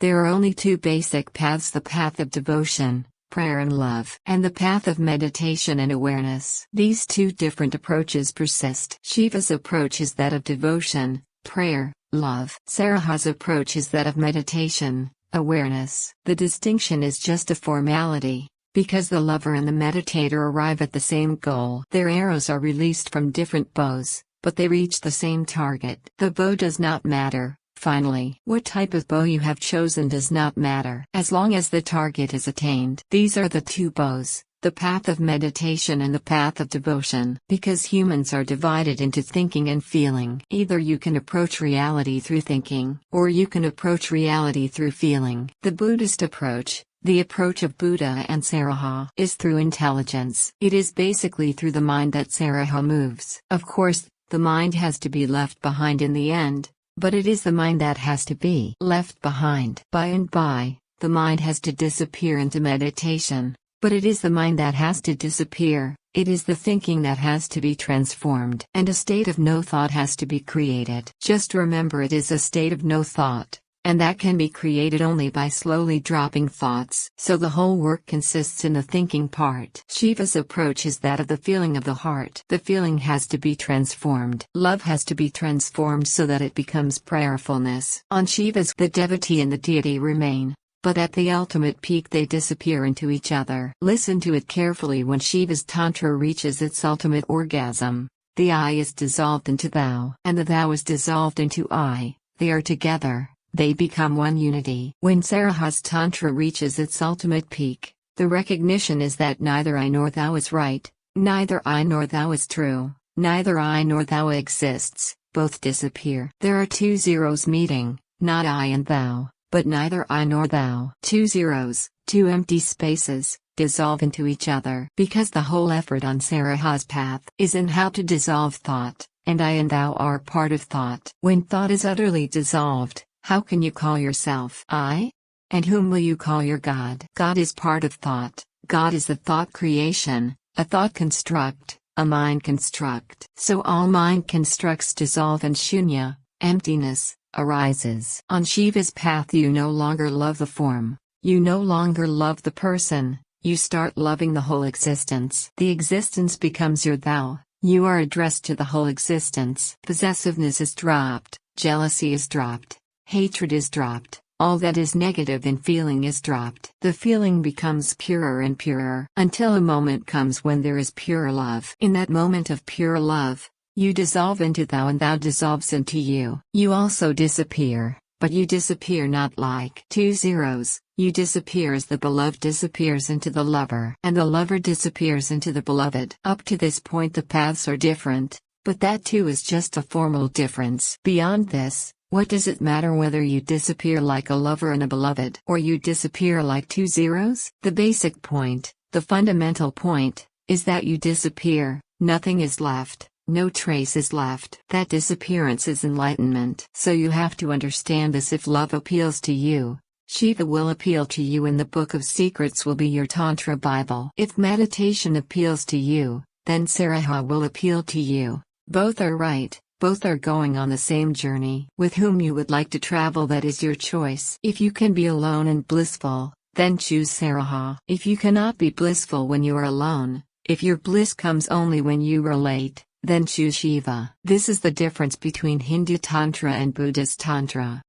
There are only two basic paths: the path of devotion, prayer and love, and the path of meditation and awareness. These two different approaches persist. Shiva's approach is that of devotion, prayer, love. Saraha's approach is that of meditation, awareness. The distinction is just a formality, because the lover and the meditator arrive at the same goal. Their arrows are released from different bows, but they reach the same target. The bow does not matter. Finally, what type of bow you have chosen does not matter, as long as the target is attained. These are the two bows, the path of meditation and the path of devotion. Because humans are divided into thinking and feeling. Either you can approach reality through thinking, or you can approach reality through feeling. The Buddhist approach, the approach of Buddha and Saraha, is through intelligence. It is basically through the mind that Saraha moves. Of course, the mind has to be left behind in the end, but it is the mind that has to be left behind. By and by, the mind has to disappear into meditation, but it is the mind that has to disappear. It is the thinking that has to be transformed, and a state of no thought has to be created. Just remember, it is a state of no thought, and that can be created only by slowly dropping thoughts. So the whole work consists in the thinking part. Shiva's approach is that of the feeling of the heart. The feeling has to be transformed. Love has to be transformed so that it becomes prayerfulness. On Shiva's, the devotee and the deity remain, but at the ultimate peak they disappear into each other. Listen to it carefully. When Shiva's tantra reaches its ultimate orgasm, the I is dissolved into thou, and the thou is dissolved into I. They are together. They become one unity. When Saraha's tantra reaches its ultimate peak, the recognition is that neither I nor thou is right, neither I nor thou is true, neither I nor thou exists, both disappear. There are two zeros meeting, not I and thou, but neither I nor thou. Two zeros, two empty spaces, dissolve into each other. Because the whole effort on Saraha's path is in how to dissolve thought, and I and thou are part of thought. When thought is utterly dissolved, how can you call yourself I? And whom will you call your God? God is part of thought. God is the thought creation, a thought construct, a mind construct. So all mind constructs dissolve and shunya, emptiness, arises. On Shiva's path you no longer love the form, you no longer love the person, you start loving the whole existence. The existence becomes your thou, you are addressed to the whole existence. Possessiveness is dropped, jealousy is dropped. Hatred is dropped, all that is negative in feeling is dropped. The feeling becomes purer and purer, until a moment comes when there is pure love. In that moment of pure love, you dissolve into thou and thou dissolves into you. You also disappear, but you disappear not like two zeros. You disappear as the beloved disappears into the lover, and the lover disappears into the beloved. Up to this point the paths are different, but that too is just a formal difference. Beyond this, what does it matter whether you disappear like a lover and a beloved, or you disappear like two zeros? The basic point, the fundamental point, is that you disappear, nothing is left, no trace is left. That disappearance is enlightenment. So you have to understand this. If love appeals to you, Shiva will appeal to you and the Book of Secrets will be your Tantra Bible. If meditation appeals to you, then Saraha will appeal to you. Both are right. Both are going on the same journey. With whom you would like to travel, that is your choice. If you can be alone and blissful, then choose Saraha. If you cannot be blissful when you are alone, if your bliss comes only when you relate, then choose Shiva. This is the difference between Hindu Tantra and Buddhist Tantra.